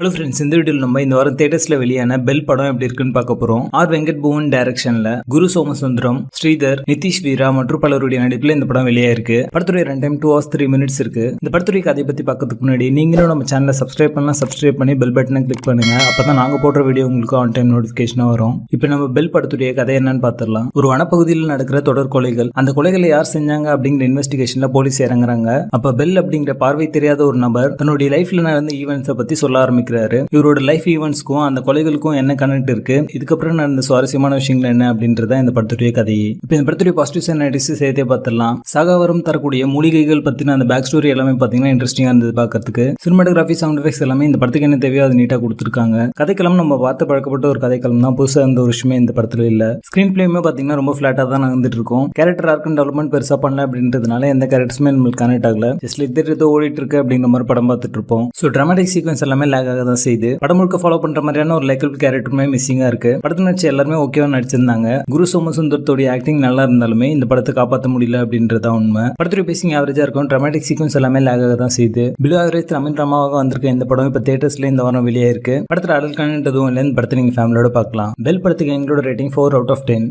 Hello friends, இந்த வீடியோவில் நம்ம இந்த வாரம் தியேட்டர்ஸ்ல வெளியான பெல் படம் எப்படி இருக்குன்னு பார்க்க போறோம். ஆர் வெங்கட் பூவன் டைரக்ஷன்ல குரு சோமசுந்தரம், ஸ்ரீதர், நிதிஷ் வீரா மற்றும் பலருடைய நடிப்புல இந்த படம் வெளியாயிருக்கு. படத்துடைய ரன் டைம் 2 hours 3 minutes இருக்கு. இந்த படத்துடைய கதையை பத்தி பார்க்கறதுக்கு முன்னாடி நீங்களும் நம்ம சேனலை சப்ஸ்கிரைப் பண்ணி பெல் பட்டனை கிளிக் பண்ணுங்க. அப்பதான் நாங்க போடுற வீடியோ உங்களுக்கு ஆன் டைம் நோட்டிபிகேஷனா வரும். இப்போ நம்ம பெல் படத்துடைய கதை என்னன்னு பார்த்துடலாம். ஒரு வனப்பகுதியில் நடக்கிற தொடர் கொலைகள், அந்த கொலைகளை யார் செஞ்சாங்க அப்படிங்கிற இன்வெஸ்டிகேஷன்ல போலீஸ் இறங்குறாங்க. அப்ப பெல் அப்படிங்கிற பார்வை தெரியாத ஒரு நபர் தன்னுடைய லைஃப்ல நடந்த ஈவெண்ட்ஸை பத்தி சொல்ல ஆரம்பிக்கிறாரு. இவரோட லைஃப் ஈவெண்ட்ஸ்க்கும் அந்த கொலைகளுக்கும் என்ன கனெக்ட் இருக்கு, இதுக்கப்புறம் நடந்த சுவாரஸ்யமான விஷயங்கள் என்ன அப்படின்றத இந்த படத்துடைய கதையை. இப்போ இந்த படத்துடைய பாசிட்டிவ்ஸ் அண்ட் நெகட்டிவ்ஸ் சேர்த்தே பார்த்துடலாம். சகாவரம் தரக்கூடிய மூலிகைகள் பத்தின அந்த பேக் ஸ்டோரி எல்லாமே பாத்தீங்கன்னா இன்ட்ரெஸ்டிங்கா இருந்தது பார்க்கறதுக்கு. சினிமாட்டோகிராஃபி, சவுண்ட் எஃபெக்ட்ஸ் எல்லாமே இந்த படத்துக்கு என்ன தேவையோ அது நீட்டா கொடுத்துருக்காங்க. கதைக்களம் நம்ம பார்த்து பழக்கப்பட்ட ஒரு கதைக்களம் தான், புதுசாக இருந்த ஒரு விஷயமே இந்த படத்துல இல்ல. ஸ்கிரீன் பிளேயுமே பாத்தீங்கன்னா ரொம்ப ஃபிளாட்டா தான் நடந்துட்டு இருக்கும். கேரக்டர் ஆர்க் டெவலப்மெண்ட் பெருசா பண்ணல அப்படின்றதுனால எந்த கேரக்டர்ஸுமே நம்மளுக்கு கனெக்ட் ஆகல. ஜஸ்ட் ஏதோ ஓடிட்டு இருக்கு அப்படிங்கிற மாதிரி படம் பார்த்துட்டு இருப்போம். ஸோ டிராமாட்டிக் சீக்வன்ஸ் எல்லாமே லேக் ஆக தான் செய்யுது. படம் முழுக்க ஃபாலோ பண்ற மாதிரியான ஒரு லைக்கபிள் கேரக்டருமே மிஸ்ஸிங்கா இருக்கு. படத்துல நடிச்ச எல்லாருமே ஓகேவா நடிச்சிருந்தாங்க. குரு சோமசுந்தரத்தோட ஆக்டிங் நல்லா இருந்தாலுமே இந்த படத்தை காப்பாற்ற முடியல அப்படின்றதான் உண்மை. படத்துடைய பேசிங் ஆவரேஜா இருக்கும். டிராமாட்டிக் சீக்வன்ஸ் எல்லாமே லேக் ஆக தான் செய்யுது. பிலோ ஆவரேஜ் தமிழ் டிராமாவாக வந்திருக்க இந்த படம் இப்போ தியேட்டர்ஸ்ல இந்த வாரம் வெளியே இருக்கு. படத்துல அடல் கண்டென்ட் எதுவும் இல்லை. இந்த படத்தை நீங்க ஃபேமிலியோட பார்க்கலாம். பெல் படத்துக்கு எங்களோட ரேட்டிங் 4 out of 10.